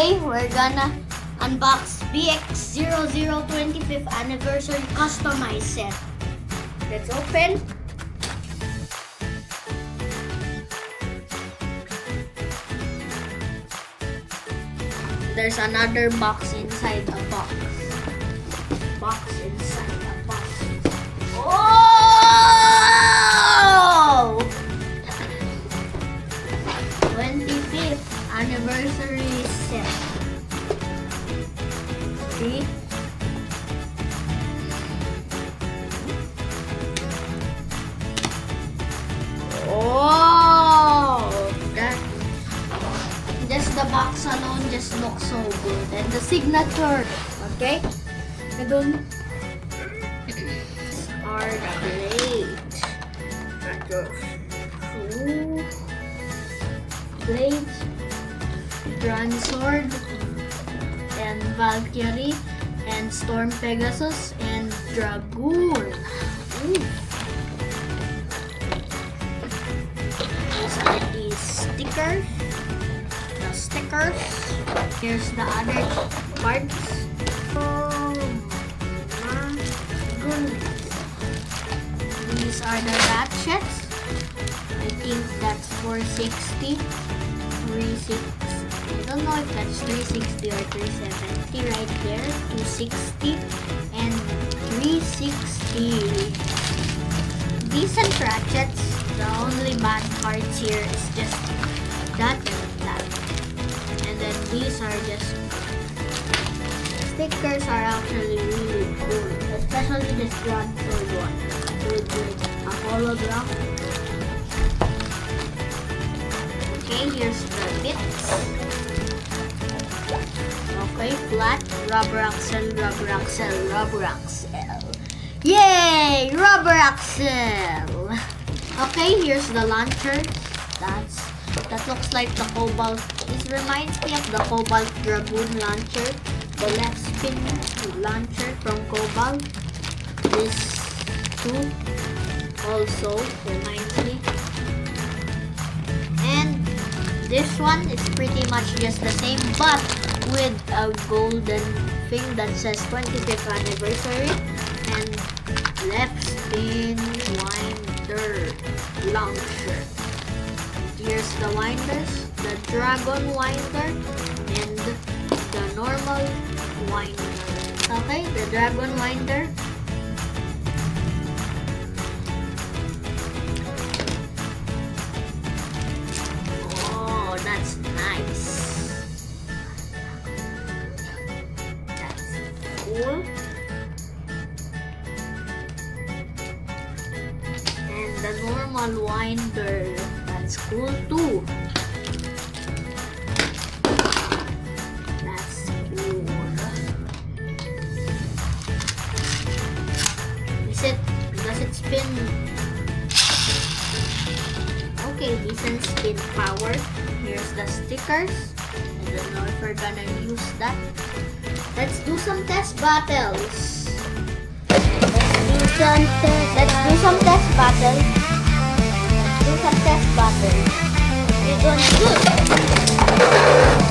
Okay, we're gonna unbox BX-00 25th anniversary customized set. Let's open. There's another box inside the box. Box inside the box. Oh! 25th anniversary set. See? Oh! That just the box alone just looks so good. And the signature. Okay? Ganun. Are great. Two blades, Grand Sword, and Valkyrie, and Storm Pegasus, and Dragoon. These are the stickers. Here's the other parts. Oh my goodness. These are the ratchets. I think that's 460, 360. I don't know if that's 360 or 370 right there. 260 and 360. Decent ratchets. The only bad parts here is just that and that. And then these are just stickers are actually really cool, especially this Grand Sword one with a hologram. Okay, here's the bits. Okay, flat, rubber axle, rubber axle, rubber axle. Yay! Rubber axle! Okay, here's the launcher. That looks like the Cobalt. This reminds me of the Cobalt Dragoon launcher. The left spin launcher from Cobalt. This too also reminds me. And this one is pretty much just the same, but with a golden thing that says 25th anniversary. And left spin winder launcher. Here's the winders, the dragon winder, and the normal winder. Okay, the dragon winder. Oh, that's nice. That's cool. And the normal winder. That's cool too. That's cool. Does it spin? Okay, decent spin power. Here's the stickers. I don't know if we're gonna use that. Let's do some test battles. Let's do some test battles. Do some test battle. You're doing good.